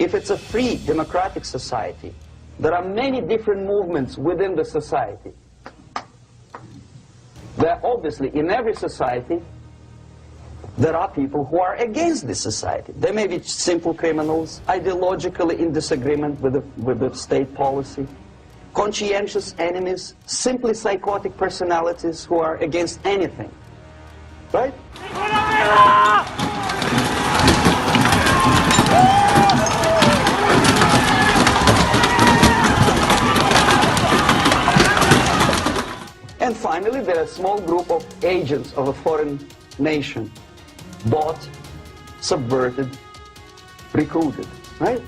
if it's a free democratic society, there are many different movements within the society. There are obviously, in every society, there are people who are against this society. They may be simple criminals, ideologically in disagreement with the state policy, conscientious enemies, simply psychotic personalities who are against anything. Right? And finally, there are a small group of agents of a foreign nation, bought, subverted, recruited, right?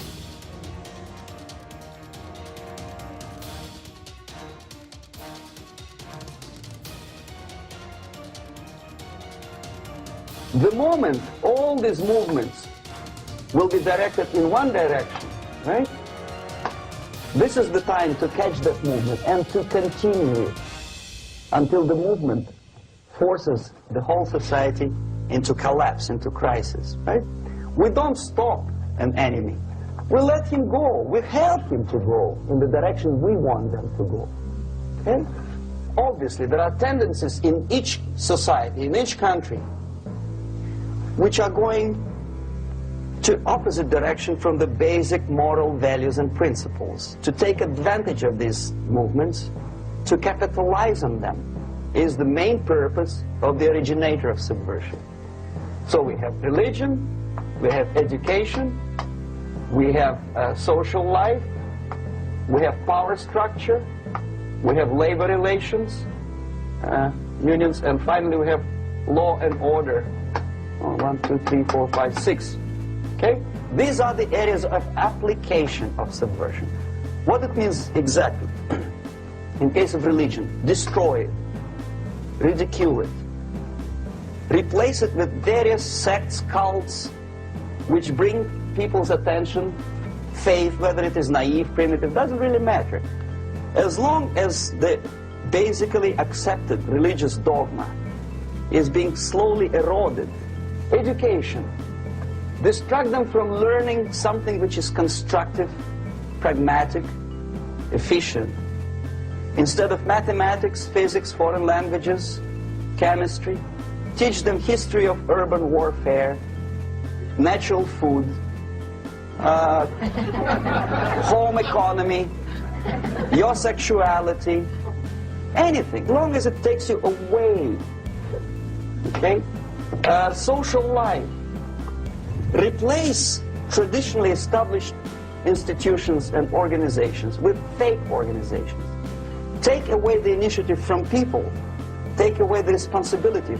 The moment all these movements will be directed in one direction, right? This is the time to catch that movement and to continue it until the movement forces the whole society into collapse, into crisis, right? We don't stop an enemy. We let him go. We help him to go in the direction we want them to go. Okay? Obviously, there are tendencies in each society, in each country, which are going to opposite direction from the basic moral values and principles. To take advantage of these movements, to capitalize on them, is the main purpose of the originator of subversion. So we have religion, we have education, we have social life, we have power structure, we have labor relations, unions, and finally we have law and order. 1, 2, 3, 4, 5, 6. Okay? These are the areas of application of subversion. What it means exactly? In case of religion, destroy it, ridicule it, replace it with various sects, cults, which bring people's attention, faith, whether it is naive, primitive, doesn't really matter. As long as the basically accepted religious dogma is being slowly eroded. Education, distract them from learning something which is constructive, pragmatic, efficient. Instead of mathematics, physics, foreign languages, chemistry, teach them history of urban warfare, natural food, home economy, your sexuality, anything, as long as it takes you away, okay? Social life. Replace traditionally established institutions and organizations with fake organizations. Take away the initiative from people. Take away the responsibility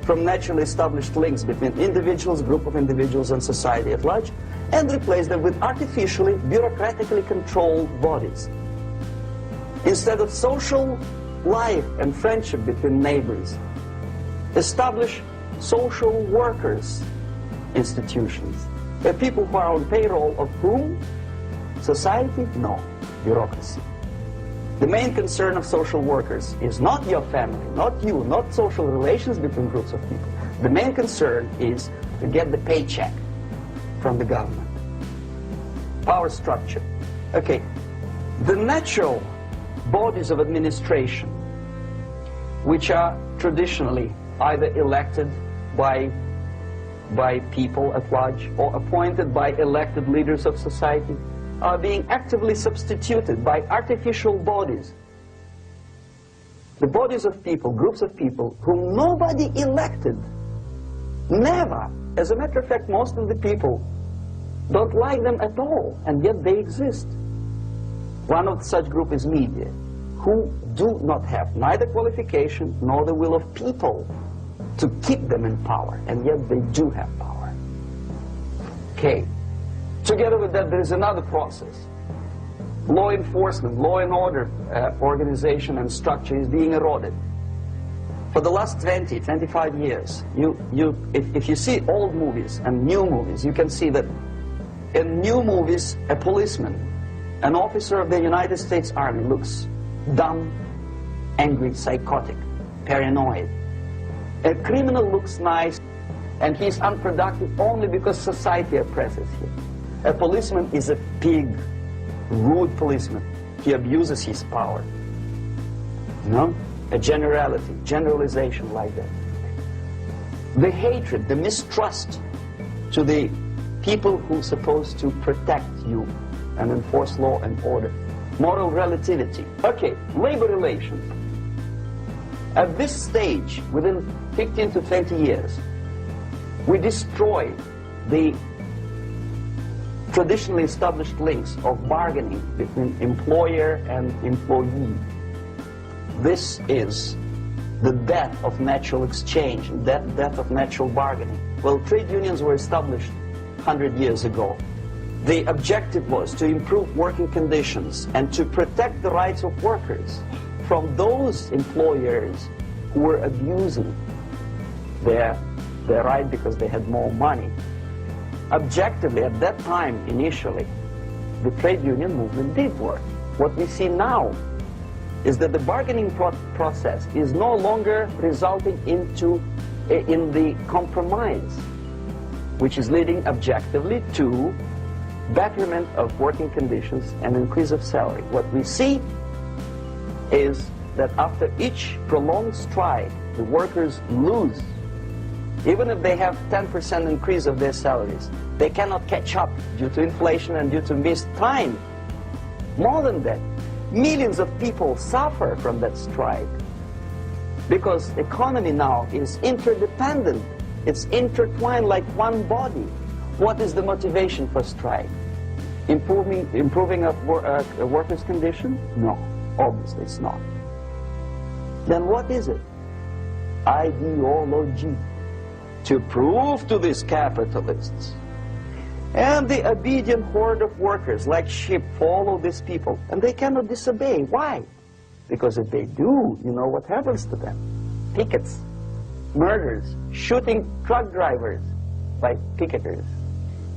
from naturally established links between individuals, group of individuals, and society at large, and replace them with artificially, bureaucratically controlled bodies. Instead of social life and friendship between neighbors, establish social workers institutions. The people who are on payroll of whom? Society? No. Bureaucracy. The main concern of social workers is not your family, not you, not social relations between groups of people. The main concern is to get the paycheck from the government. Power structure. Okay. The natural bodies of administration, which are traditionally either elected by people at large or appointed by elected leaders of society, are being actively substituted by artificial bodies. The bodies of people, groups of people, whom nobody elected. Never. As a matter of fact, most of the people don't like them at all, and yet they exist. One of such group is media, who do not have neither qualification nor the will of people to keep them in power, and yet they do have power. Okay. Together with that, there is another process. Law enforcement, law and order organization and structure is being eroded. For the last 20, 25 years, if you see old movies and new movies, you can see that in new movies, a policeman, an officer of the United States Army looks dumb, angry, psychotic, paranoid. A criminal looks nice, and he's unproductive only because society oppresses him. A policeman is a pig, rude policeman. He abuses his power. You know? A generality, generalization like that. The hatred, the mistrust to the people who are supposed to protect you and enforce law and order. Moral relativity. Okay, labor relations. At this stage, within 15 to 20 years, we destroy the traditionally established links of bargaining between employer and employee. This is the death of natural exchange, death of natural bargaining. Well, trade unions were established 100 years ago. The objective was to improve working conditions and to protect the rights of workers from those employers who were abusing their right because they had more money. Objectively, at that time, initially, the trade union movement did work. What we see now is that the bargaining process is no longer resulting in the compromise, which is leading objectively to betterment of working conditions and increase of salary. What we see is that after each prolonged strike, the workers lose. Even if they have 10% increase of their salaries, they cannot catch up due to inflation and due to missed time. More than that, millions of people suffer from that strike because economy now is interdependent. It's intertwined like one body. What is the motivation for strike? Improving of workers' condition? No, obviously it's not. Then what is it? Ideology. To prove to these capitalists and the obedient horde of workers like sheep follow these people, and they cannot disobey. Why? Because if they do, you know what happens to them. Pickets, murders, shooting truck drivers by picketers.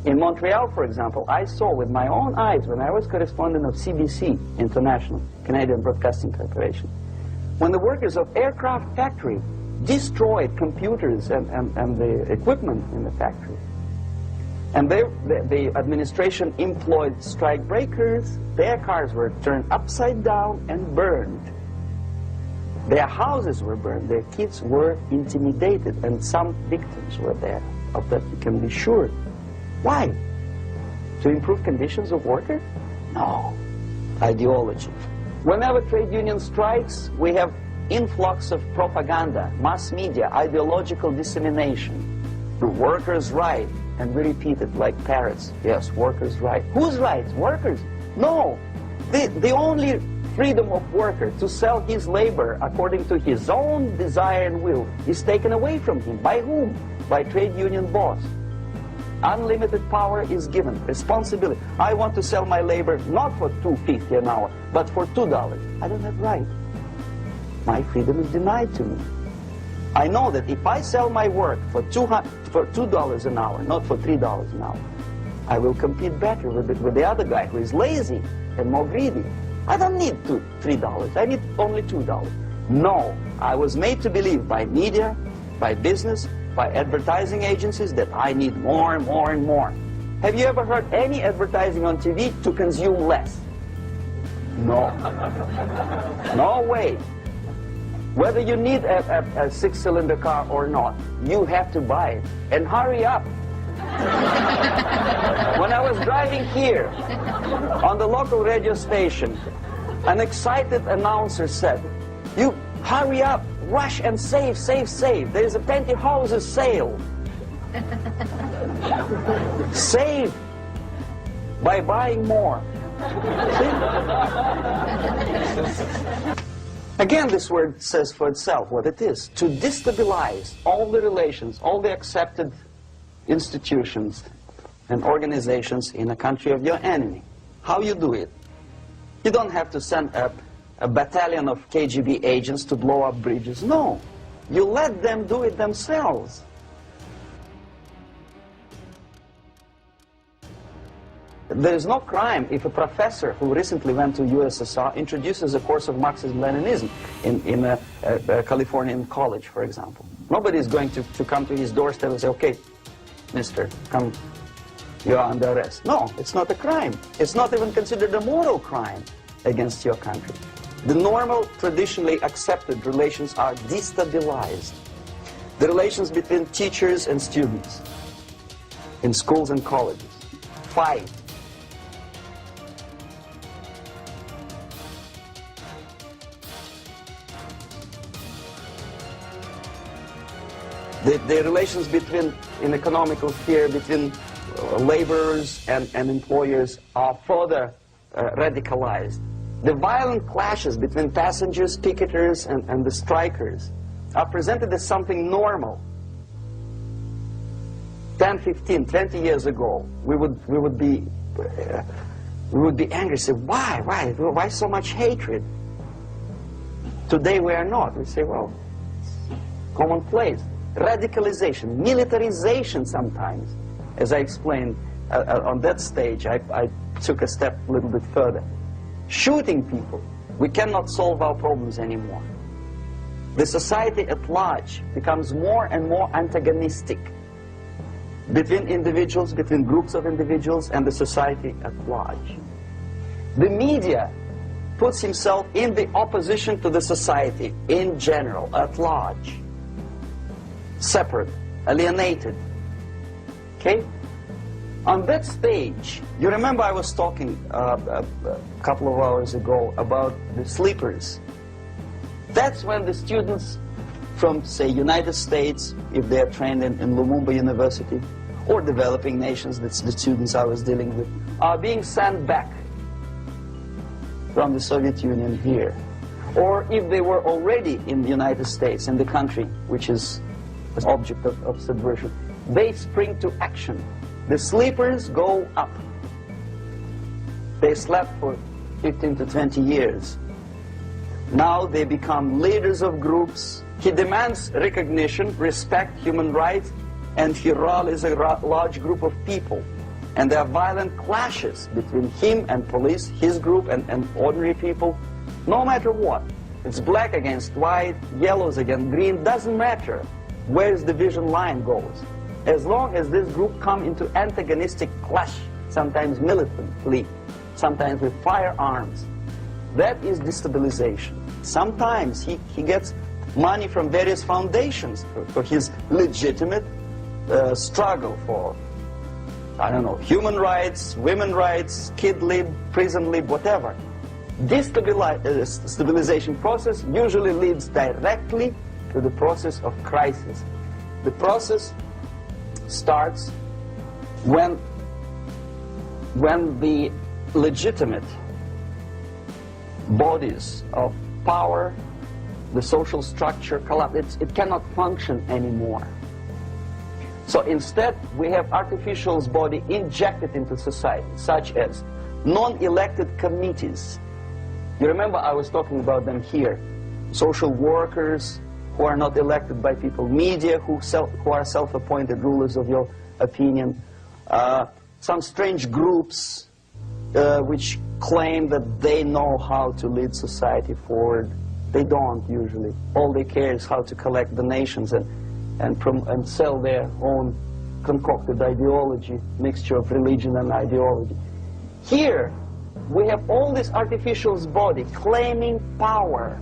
In Montreal, for example, I saw with my own eyes when I was correspondent of CBC International, Canadian Broadcasting Corporation, when the workers of aircraft factory destroyed computers and the equipment in the factory. And the administration employed strike breakers. Their cars were turned upside down and burned. Their houses were burned. Their kids were intimidated, and some victims were there. Of that you can be sure. Why? To improve conditions of workers? No. Ideology. Whenever trade union strikes, we have influx of propaganda, mass media, ideological dissemination. The workers' right, and we repeat it like parrots. Yes, workers' right. Whose rights? Workers? No. The only freedom of worker to sell his labor according to his own desire and will is taken away from him. By whom? By trade union boss. Unlimited power is given. Responsibility. I want to sell my labor not for $2.50 an hour, but for $2. I don't have right. My freedom is denied to me. I know that if I sell my work for $2 an hour, not for $3 an hour, I will compete better with the other guy who is lazy and more greedy. I don't need $3. I need only $2. No, I was made to believe by media, by business, by advertising agencies that I need more and more and more. Have you ever heard any advertising on TV to consume less? No. No way. Whether you need a six-cylinder car or not, you have to buy it. And hurry up. When I was driving here, on the local radio station, an excited announcer said, "You hurry up, rush and save, save, save. There's a plenty houses sale." Save by buying more. Again, this word says for itself what it is. To destabilize all the relations, all the accepted institutions and organizations in a country of your enemy. How you do it? You don't have to send up a battalion of KGB agents to blow up bridges. No. You let them do it themselves. There is no crime if a professor who recently went to USSR introduces a course of Marxism-Leninism in a Californian college, for example. Nobody is going to come to his doorstep and say, "Okay, mister, come you are under arrest. No, it's not a crime. It's not even considered a moral crime against your country. The normal, traditionally accepted relations are destabilized. The relations between teachers and students in schools and colleges fight. The relations between, in economical sphere, between laborers and employers are further radicalized. The violent clashes between passengers, picketers, and the strikers are presented as something normal. 10, 15, 20 years ago, we would be angry, say, why so much hatred? Today we are not. We say, well, it's commonplace. Radicalization, militarization sometimes. As I explained on that stage, I took a step a little bit further. Shooting people. We cannot solve our problems anymore. The society at large becomes more and more antagonistic between individuals, between groups of individuals, and the society at large. The media puts himself in the opposition to the society in general, at large. Separate, alienated. Okay? On that stage, you remember I was talking a couple of hours ago about the sleepers. That's when the students from, say, United States, if they are trained in Lumumba University, or developing nations, that's the students I was dealing with, are being sent back from the Soviet Union here. Or if they were already in the United States, in the country which is an object of subversion, they spring to action. The sleepers go up. They slept for 15 to 20 years. Now they become leaders of groups. He demands recognition, respect, human rights, and he rallies a large group of people. And there are violent clashes between him and police, his group and ordinary people, no matter what. It's black against white, yellows against green, doesn't matter where the division line goes. As long as this group come into antagonistic clash, sometimes militantly, sometimes with firearms, that is destabilization. Sometimes he gets money from various foundations for his legitimate struggle for, I don't know, human rights, women rights, kid lib, prison lib, whatever. This stabilization process usually leads directly to the process of crisis. The process starts when the legitimate bodies of power, the social structure collapse. It cannot function anymore. So instead, we have artificial body injected into society, such as non-elected committees. You remember I was talking about them here. Social workers who are not elected by people, media who are self-appointed rulers of your opinion, some strange groups which claim that they know how to lead society forward. They don't usually. All they care is how to collect donations and sell their own concocted ideology, mixture of religion and ideology. Here, we have all this artificial body claiming power.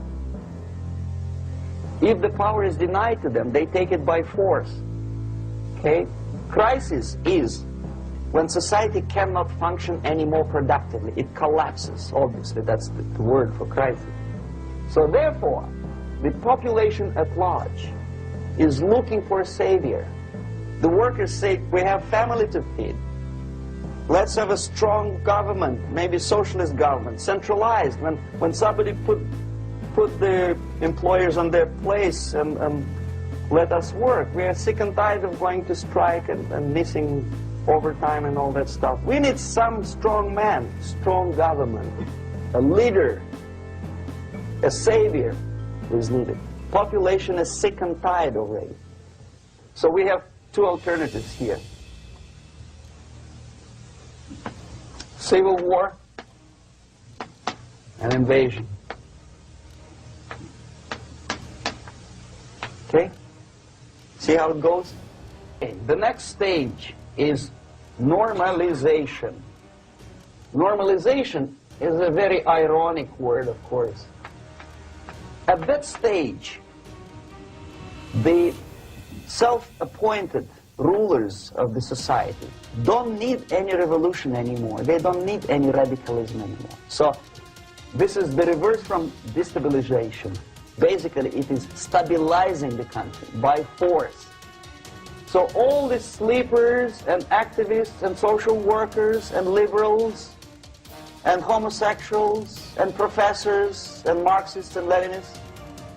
If the power is denied to them, they take it by force. Okay? Crisis is when society cannot function anymore productively. It collapses, obviously. That's the word for crisis. So therefore, the population at large is looking for a savior. The workers say, we have family to feed. Let's have a strong government, maybe socialist government, centralized. When somebody put the employers on their place and let us work. We are sick and tired of going to strike and missing overtime and all that stuff. We need some strong man, strong government, a leader, a savior is needed. Population is sick and tired already. So we have two alternatives here. Civil war and invasion. Okay? See how it goes? Okay. The next stage is normalization. Normalization is a very ironic word, of course. At that stage, the self-appointed rulers of the society don't need any revolution anymore. They don't need any radicalism anymore. So this is the reverse from destabilization. Basically, it is stabilizing the country by force. So all the sleepers and activists and social workers and liberals and homosexuals and professors and Marxists and Leninists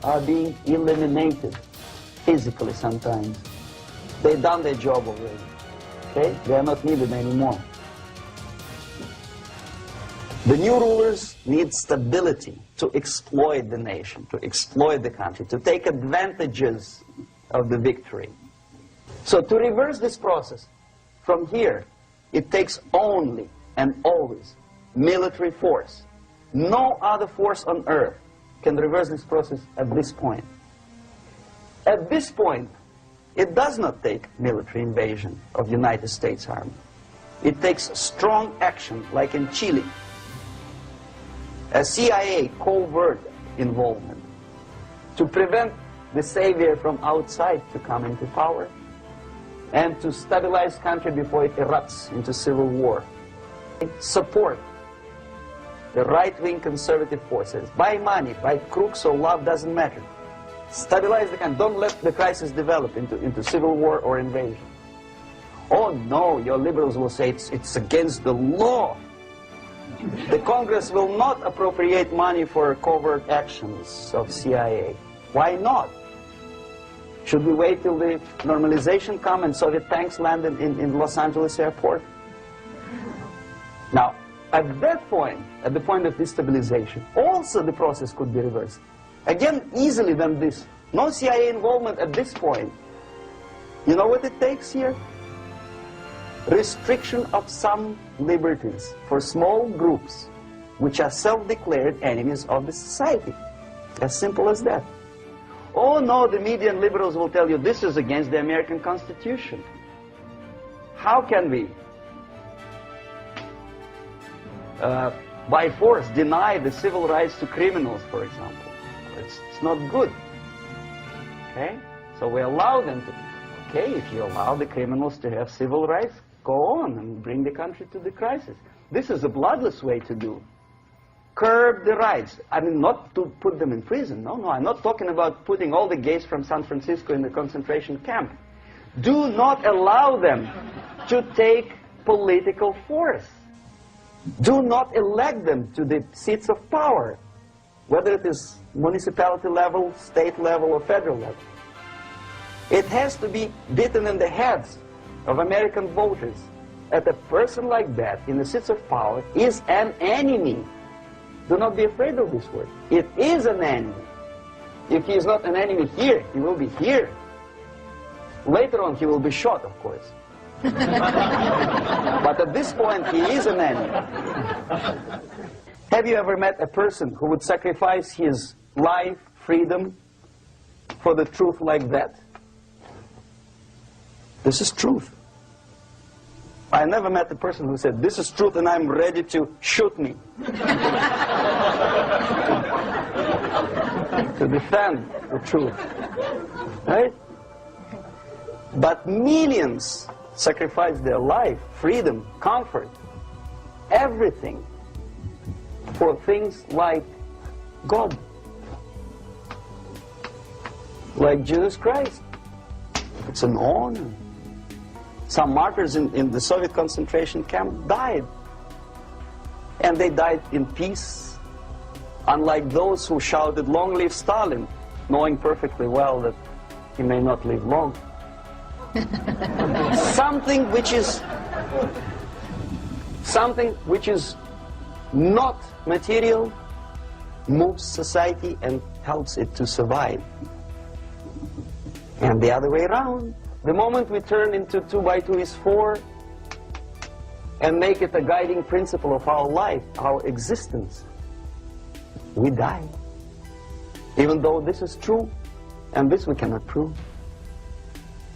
are being eliminated physically sometimes. They've done their job already. Okay? They are not needed anymore. The new rulers need stability to exploit the nation, to exploit the country, to take advantages of the victory. So to reverse this process, from here, it takes only and always military force. No other force on earth can reverse this process at this point. At this point, it does not take military invasion of the United States Army. It takes strong action, like in Chile. A CIA covert involvement to prevent the savior from outside to come into power and to stabilize country before it erupts into civil war. Support the right-wing conservative forces by money, by crooks or love, doesn't matter. Stabilize the country. Don't let the crisis develop into civil war or invasion. Oh no, your liberals will say it's against the law. The Congress will not appropriate money for covert actions of CIA. Why not? Should we wait till the normalization come and Soviet tanks land in Los Angeles airport? Now, at that point, at the point of destabilization, also the process could be reversed. Again, easily than this. No CIA involvement at this point. You know what it takes here? Restriction of some liberties for small groups which are self-declared enemies of the society. As simple as that. Oh no, the media and liberals will tell you this is against the American Constitution. How can we, by force, deny the civil rights to criminals, for example? It's not good. Okay? So we allow them to. Okay, if you allow the criminals to have civil rights, go on and bring the country to the crisis. This is a bloodless way to do. Curb the rights. I mean, not to put them in prison. No, I'm not talking about putting all the gays from San Francisco in the concentration camp. Do not allow them to take political force. Do not elect them to the seats of power, whether it is municipality level, state level, or federal level. It has to be beaten in the heads of American voters that a person like that in the seats of power is an enemy. Do not be afraid of this word. It is an enemy. If he is not an enemy here, he will be here. Later on, he will be shot, of course. But at this point, he is an enemy. Have you ever met a person who would sacrifice his life, freedom, for the truth like that? This is truth. I never met a person who said, this is truth and I'm ready to shoot me. To defend the truth. Right? But millions sacrifice their life, freedom, comfort, everything for things like God, like Jesus Christ. It's an honor. Some martyrs in the Soviet concentration camp died. And they died in peace, unlike those who shouted, "Long live Stalin," knowing perfectly well that he may not live long. Something which is not material moves society and helps it to survive. And the other way around, the moment we turn into 2 by 2 is 4 and make it a guiding principle of our life, our existence, we die. Even though this is true, and this we cannot prove.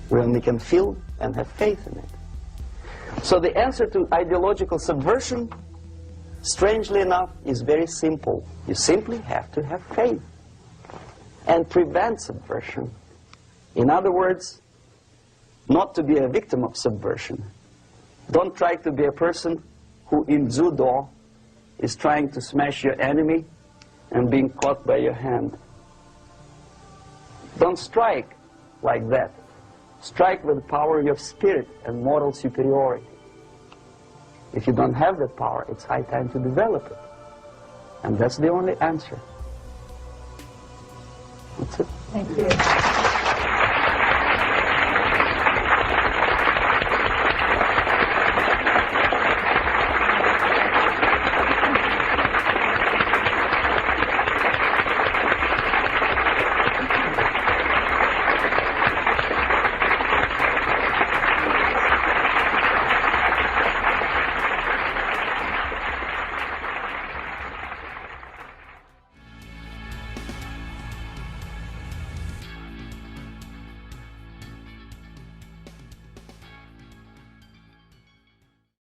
We only can feel and have faith in it. So the answer to ideological subversion, strangely enough, is very simple. You simply have to have faith and prevent subversion. In other words, not to be a victim of subversion. Don't try to be a person who in judo is trying to smash your enemy and being caught by your hand. Don't strike like that. Strike with the power of your spirit and moral superiority. If you don't have that power, it's high time to develop it. And that's the only answer. That's it. Thank you.